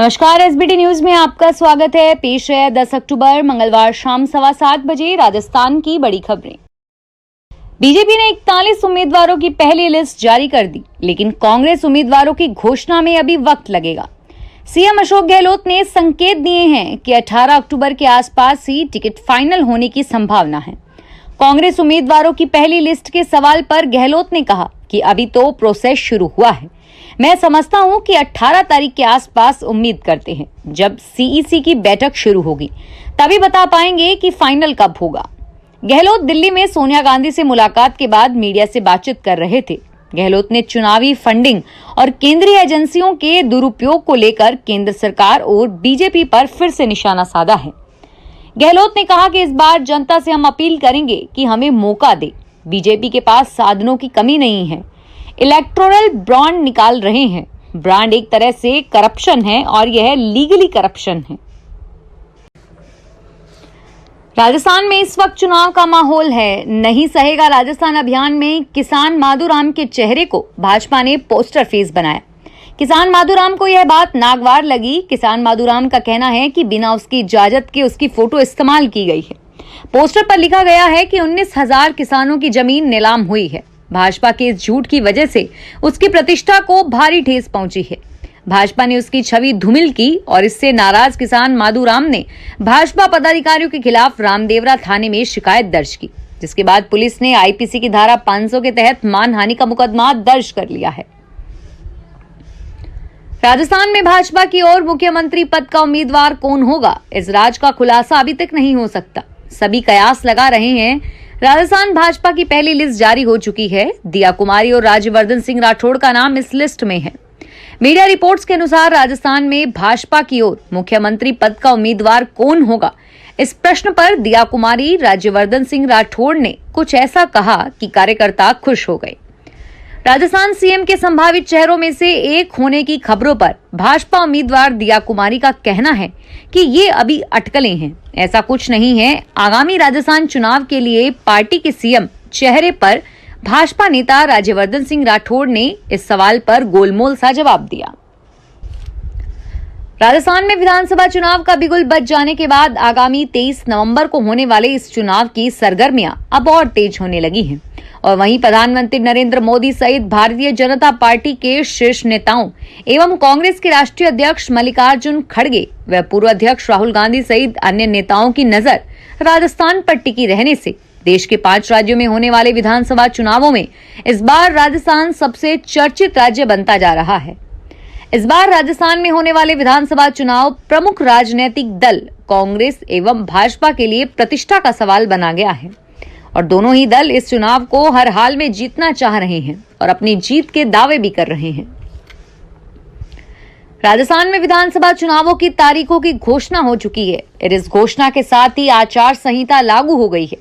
नमस्कार, SBT news में आपका स्वागत है। पेश है 10 अक्टूबर मंगलवार शाम 7:15 बजे राजस्थान की बड़ी खबरें। बीजेपी ने 41 उम्मीदवारों की पहली लिस्ट जारी कर दी, लेकिन कांग्रेस उम्मीदवारों की घोषणा में अभी वक्त लगेगा। सीएम अशोक गहलोत ने संकेत दिए हैं कि 18 अक्टूबर के आसपास ही टिकट फाइनल होने की संभावना है। कांग्रेस उम्मीदवारों की पहली लिस्ट के सवाल पर गहलोत ने कहा कि अभी तो प्रोसेस शुरू हुआ है। मैं समझता हूं कि 18 तारीख के आसपास उम्मीद करते हैं, जब सीईसी की बैठक शुरू होगी तभी बता पाएंगे कि फाइनल कब होगा। गहलोत दिल्ली में सोनिया गांधी से मुलाकात के बाद मीडिया से बातचीत कर रहे थे। गहलोत ने चुनावी फंडिंग और केंद्रीय एजेंसियों के दुरुपयोग को लेकर केंद्र सरकार और बीजेपी पर फिर से निशाना साधा है। गहलोत ने कहा कि इस बार जनता से हम अपील करेंगे कि हमें मौका दे। बीजेपी के पास साधनों की कमी नहीं है। इलेक्टोरल बॉन्ड निकाल रहे हैं। ब्रांड एक तरह से करप्शन है और यह लीगली करप्शन है। राजस्थान में इस वक्त चुनाव का माहौल है। नहीं सहेगा राजस्थान अभियान में किसान माधुराम के चेहरे को भाजपा ने पोस्टर फेस बनाया। किसान माधुराम को यह बात नागवार लगी। किसान माधुराम का कहना है कि बिना उसकी इजाजत के उसकी फोटो इस्तेमाल की गई है। पोस्टर पर लिखा गया है कि 19,000 किसानों की जमीन नीलाम हुई है। भाजपा के इस झूठ की वजह से उसकी प्रतिष्ठा को भारी ठेस पहुंची है। भाजपा ने उसकी छवि धूमिल की और इससे नाराज किसान माधुराम ने भाजपा पदाधिकारियों के खिलाफ रामदेवरा थाने में शिकायत दर्ज की, जिसके बाद पुलिस ने आईपीसी की धारा 500 के तहत मानहानि का मुकदमा दर्ज कर लिया है। राजस्थान में भाजपा की ओर मुख्यमंत्री पद का उम्मीदवार कौन होगा, इस राज का खुलासा अभी तक नहीं हो सकता। सभी कयास लगा रहे हैं। राजस्थान भाजपा की पहली लिस्ट जारी हो चुकी है। दिया कुमारी और राज्यवर्धन सिंह राठौड़ का नाम इस लिस्ट में है। मीडिया रिपोर्ट्स के अनुसार राजस्थान में भाजपा की ओर मुख्यमंत्री पद का उम्मीदवार कौन होगा, इस प्रश्न पर दिया कुमारी, राज्यवर्धन सिंह राठौड़ ने कुछ ऐसा कहा कि कार्यकर्ता खुश हो गए। राजस्थान सीएम के संभावित चेहरों में से एक होने की खबरों पर भाजपा उम्मीदवार दिया कुमारी का कहना है कि ये अभी अटकलें हैं। ऐसा कुछ नहीं है। आगामी राजस्थान चुनाव के लिए पार्टी के सीएम चेहरे पर भाजपा नेता राज्यवर्धन सिंह राठौड़ ने इस सवाल पर गोलमोल सा जवाब दिया। राजस्थान में विधानसभा चुनाव का बिगुल बज जाने के बाद आगामी 23 नवंबर को होने वाले इस चुनाव की सरगर्मियां अब और तेज होने लगी हैं। और वहीं प्रधानमंत्री नरेंद्र मोदी सहित भारतीय जनता पार्टी के शीर्ष नेताओं एवं कांग्रेस के राष्ट्रीय अध्यक्ष मल्लिकार्जुन खड़गे व पूर्व अध्यक्ष राहुल गांधी सहित अन्य नेताओं की नजर राजस्थान पर टिकी रहने से देश के 5 राज्यों में होने वाले विधानसभा चुनावों में इस बार राजस्थान सबसे चर्चित राज्य बनता जा रहा है। इस बार राजस्थान में होने वाले विधानसभा चुनाव प्रमुख राजनीतिक दल कांग्रेस एवं भाजपा के लिए प्रतिष्ठा का सवाल बना गया है और दोनों ही दल इस चुनाव को हर हाल में जीतना चाह रहे हैं और अपनी जीत के दावे भी कर रहे हैं। राजस्थान में विधानसभा चुनावों की तारीखों की घोषणा हो चुकी है। इस घोषणा के साथ ही आचार संहिता लागू हो गई है।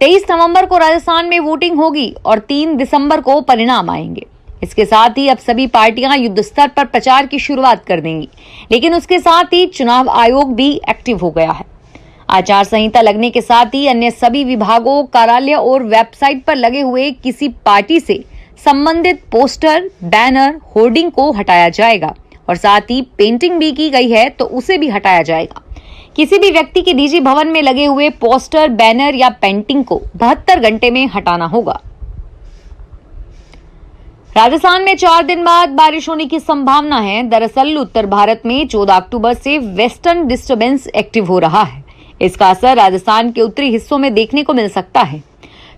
23 नवंबर को राजस्थान में वोटिंग होगी और 3 दिसंबर को परिणाम आएंगे। इसके साथ ही अब सभी पार्टियां युद्ध स्तर पर प्रचार की शुरुआत कर देंगी, लेकिन उसके साथ ही चुनाव आयोग भी एक्टिव हो गया है। आचार संहिता लगने के साथ ही अन्य सभी विभागों, कार्यालय और वेबसाइट पर लगे हुए किसी पार्टी से संबंधित पोस्टर, बैनर, होर्डिंग को हटाया जाएगा और साथ ही पेंटिंग भी की गई है तो उसे भी हटाया जाएगा। किसी भी व्यक्ति के निजी भवन में लगे हुए पोस्टर, बैनर या पेंटिंग को 72 घंटे में हटाना होगा। राजस्थान में 4 दिन बाद बारिश होने की संभावना है। दरअसल उत्तर भारत में 14 अक्टूबर से वेस्टर्न डिस्टर्बेंस एक्टिव हो रहा है। इसका असर राजस्थान के उत्तरी हिस्सों में देखने को मिल सकता है।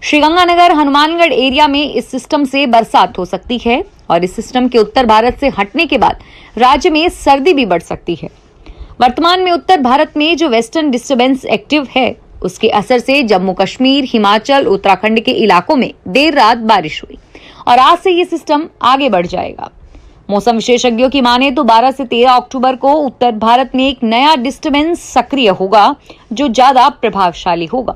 श्रीगंगानगर, हनुमानगढ़ एरिया में इस सिस्टम से बरसात हो सकती है और इस सिस्टम के उत्तर भारत से हटने के बाद राज्य में सर्दी भी बढ़ सकती है। वर्तमान में उत्तर भारत में जो वेस्टर्न डिस्टर्बेंस एक्टिव है, उसके असर से जम्मू कश्मीर, हिमाचल, उत्तराखंड के इलाकों में देर रात बारिश हुई और आज से ये सिस्टम आगे बढ़ जाएगा। मौसम विशेषज्ञों की माने तो 12 से 13 अक्टूबर को उत्तर भारत में एक नया डिस्टर्बेंस सक्रिय होगा जो ज्यादा प्रभावशाली होगा।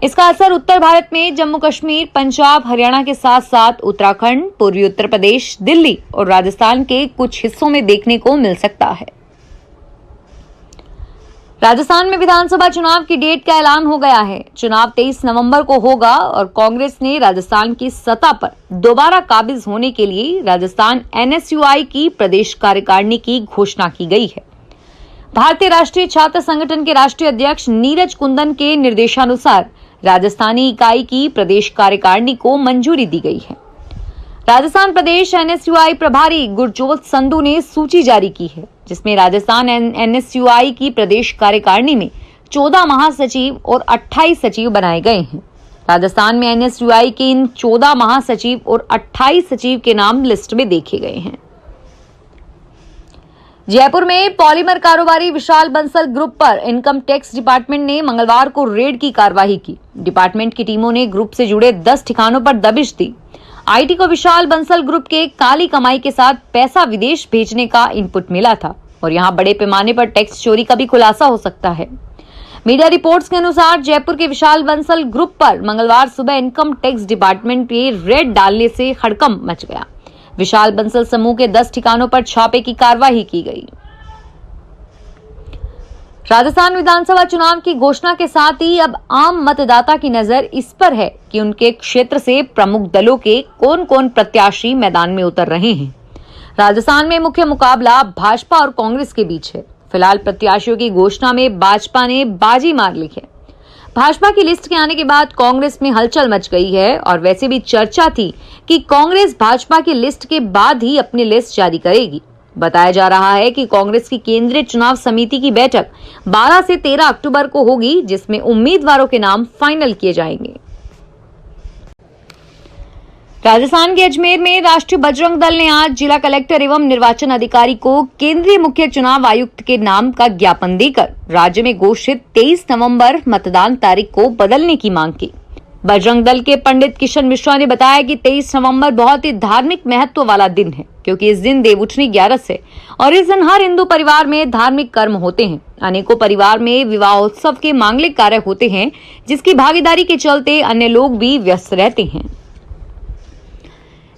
इसका असर उत्तर भारत में जम्मू कश्मीर, पंजाब, हरियाणा के साथ साथ उत्तराखंड, पूर्वी उत्तर प्रदेश, दिल्ली और राजस्थान के कुछ हिस्सों में देखने को मिल सकता है। राजस्थान में विधानसभा चुनाव की डेट का ऐलान हो गया है। चुनाव 23 नवंबर को होगा और कांग्रेस ने राजस्थान की सत्ता पर दोबारा काबिज होने के लिए राजस्थान एनएसयूआई की प्रदेश कार्यकारिणी की घोषणा की गई है। भारतीय राष्ट्रीय छात्र संगठन के राष्ट्रीय अध्यक्ष नीरज कुंदन के निर्देशानुसार राजस्थानी इकाई की प्रदेश कार्यकारिणी को मंजूरी दी गई है। राजस्थान प्रदेश एनएसयूआई प्रभारी गुरजोत संधू ने सूची जारी की है, जिसमें राजस्थान एनएसयूआई की प्रदेश कार्यकारिणी में 14 महासचिव और 28 सचिव बनाए गए हैं। राजस्थान में एनएसयूआई के इन 14 महासचिव और 28 सचिव के नाम लिस्ट में देखे गए हैं। जयपुर में पॉलीमर कारोबारी विशाल बंसल ग्रुप पर इनकम टैक्स डिपार्टमेंट ने मंगलवार को रेड की कार्रवाई की। डिपार्टमेंट की टीमों ने ग्रुप से जुड़े 10 ठिकानों पर दबिश दी। आईटी को विशाल बंसल ग्रुप के काली कमाई के साथ पैसा विदेश भेजने का इनपुट मिला था और यहां बड़े पैमाने पर टैक्स चोरी का भी खुलासा हो सकता है। मीडिया रिपोर्ट्स के अनुसार जयपुर के विशाल बंसल ग्रुप पर मंगलवार सुबह इनकम टैक्स डिपार्टमेंट के रेड डालने से हड़कंप मच गया। विशाल बंसल समूह के 10 ठिकानों पर छापे की कार्रवाई की गई। राजस्थान विधानसभा चुनाव की घोषणा के साथ ही अब आम मतदाता की नजर इस पर है कि उनके क्षेत्र से प्रमुख दलों के कौन कौन प्रत्याशी मैदान में उतर रहे हैं। राजस्थान में मुख्य मुकाबला भाजपा और कांग्रेस के बीच है। फिलहाल प्रत्याशियों की घोषणा में भाजपा ने बाजी मार ली है। भाजपा की लिस्ट के आने के बाद कांग्रेस में हलचल मच गई है और वैसे भी चर्चा थी कि कांग्रेस भाजपा की लिस्ट के बाद ही अपनी लिस्ट जारी करेगी। बताया जा रहा है कि कांग्रेस की केंद्रीय चुनाव समिति की बैठक 12 से 13 अक्टूबर को होगी, जिसमें उम्मीदवारों के नाम फाइनल किए जाएंगे। राजस्थान के अजमेर में राष्ट्रीय बजरंग दल ने आज जिला कलेक्टर एवं निर्वाचन अधिकारी को केंद्रीय मुख्य चुनाव आयुक्त के नाम का ज्ञापन देकर राज्य में घोषित 23 नवंबर मतदान तारीख को बदलने की मांग की। बजरंग दल के पंडित किशन मिश्रा ने बताया कि 23 नवंबर बहुत ही धार्मिक महत्व वाला दिन है, क्योंकि इस दिन देवउठनी 11 है और इस दिन हर हिंदू परिवार में धार्मिक कर्म होते हैं। अनेकों परिवार में विवाहोत्सव के मांगलिक कार्य होते हैं, जिसकी भागीदारी के चलते अन्य लोग भी व्यस्त रहते हैं।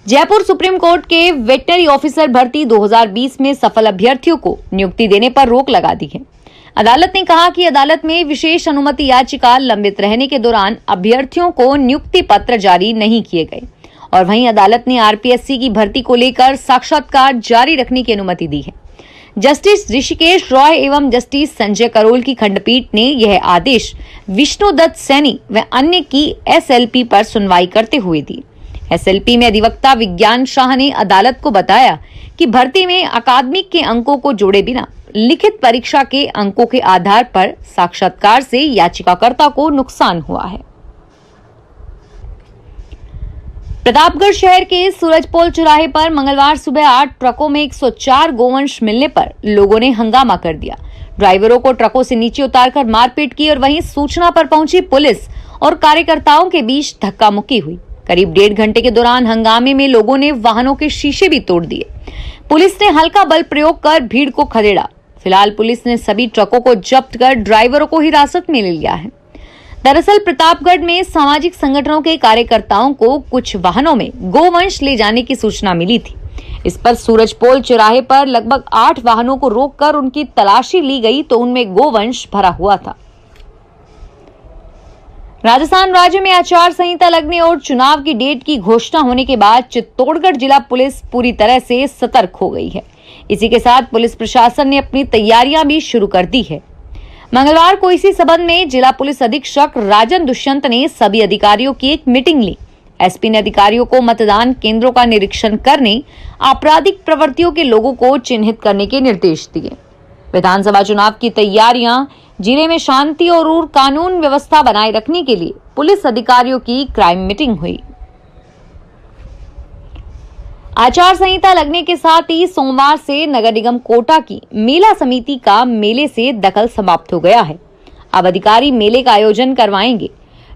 जयपुर सुप्रीम कोर्ट के वेटनरी ऑफिसर भर्ती 2020 में सफल अभ्यर्थियों को नियुक्ति देने पर रोक लगा दी है। अदालत ने कहा कि अदालत में विशेष अनुमति याचिका लंबित रहने के दौरान अभ्यर्थियों को नियुक्ति पत्र जारी नहीं किए गए और वहीं अदालत ने आरपीएससी की भर्ती को लेकर साक्षात्कार जारी रखने की अनुमति दी है। जस्टिस ऋषिकेश रॉय एवं जस्टिस संजय करोल की खंडपीठ ने यह आदेश विष्णुदत्त सैनी व अन्य की एसएलपी पर सुनवाई करते हुए दी। एसएलपी में अधिवक्ता विज्ञान शाह ने अदालत को बताया कि भर्ती में अकादमिक के अंकों को जोड़े बिना लिखित परीक्षा के अंकों के आधार पर साक्षात्कार से याचिकाकर्ता को नुकसान हुआ है। प्रतापगढ़ शहर के सूरजपोल चौराहे पर मंगलवार सुबह 8 ट्रकों में 104 गोवंश मिलने पर लोगों ने हंगामा कर दिया। ड्राइवरों को ट्रकों से नीचे उतारकर मारपीट की और वहीं सूचना पर पहुंची पुलिस और कार्यकर्ताओं के बीच धक्का मुक्की हुई। करीब 1.5 घंटे के दौरान हंगामे में लोगों ने वाहनों के शीशे भी तोड़ दिए। पुलिस ने हल्का बल प्रयोग कर भीड़ को खदेड़ा। फिलहाल पुलिस ने सभी ट्रकों को जब्त कर ड्राइवरों को हिरासत में ले लिया है। दरअसल प्रतापगढ़ में सामाजिक संगठनों के कार्यकर्ताओं को कुछ वाहनों में गोवंश ले जाने की सूचना मिली थी। इस पर सूरजपोल चौराहे पर लगभग 8 वाहनों को रोककर उनकी तलाशी ली गई तो उनमें गोवंश भरा हुआ था। राजस्थान राज्य में आचार संहिता लगने और चुनाव की डेट की घोषणा होने के बाद चित्तौड़गढ़ जिला पुलिस पूरी तरह से सतर्क हो गई है। इसी के साथ पुलिस प्रशासन ने अपनी तैयारियां भी शुरू कर दी है। मंगलवार को इसी संबंध में जिला पुलिस अधीक्षक राजन दुष्यंत ने सभी अधिकारियों की एक मीटिंग ली। एसपी ने अधिकारियों को मतदान केंद्रों का निरीक्षण करने, आपराधिक प्रवृत्तियों के लोगों को चिन्हित करने के निर्देश दिए। विधानसभा चुनाव की तैयारियां जिले में शांति और कानून व्यवस्था बनाए रखने के लिए पुलिस अधिकारियों की क्राइम मीटिंग हुई। आचार संहिता लगने के साथ ही सोमवार से नगर निगम कोटा की मेला समिति का मेले से दखल समाप्त हो गया है। अब अधिकारी मेले का आयोजन करवाएंगे।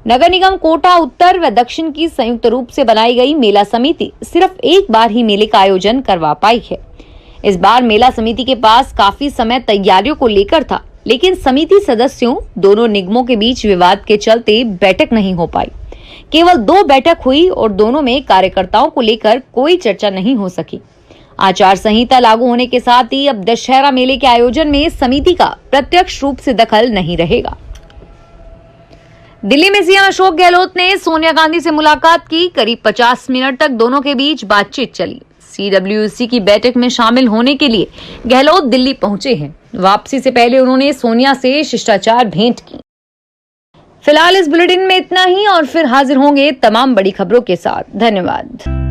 नगर निगम कोटा उत्तर व दक्षिण की संयुक्त रूप से बनाई गई मेला समिति सिर्फ एक बार ही मेले का आयोजन करवा पाई है। इस बार मेला समिति के पास काफी समय तैयारियों को लेकर था, लेकिन समिति सदस्यों दोनों निगमों के बीच विवाद के चलते बैठक नहीं हो पाई। केवल 2 बैठक हुई और दोनों में कार्यकर्ताओं को लेकर कोई चर्चा नहीं हो सकी। आचार संहिता लागू होने के साथ ही अब दशहरा मेले के आयोजन में समिति का प्रत्यक्ष रूप से दखल नहीं रहेगा। दिल्ली में सीएम अशोक गहलोत ने सोनिया गांधी से मुलाकात की। करीब 50 मिनट तक दोनों के बीच बातचीत चली। CWC की बैठक में शामिल होने के लिए गहलोत दिल्ली पहुंचे हैं। वापसी से पहले उन्होंने सोनिया से शिष्टाचार भेंट की। फिलहाल इस बुलेटिन में इतना ही और फिर हाजिर होंगे तमाम बड़ी खबरों के साथ। धन्यवाद।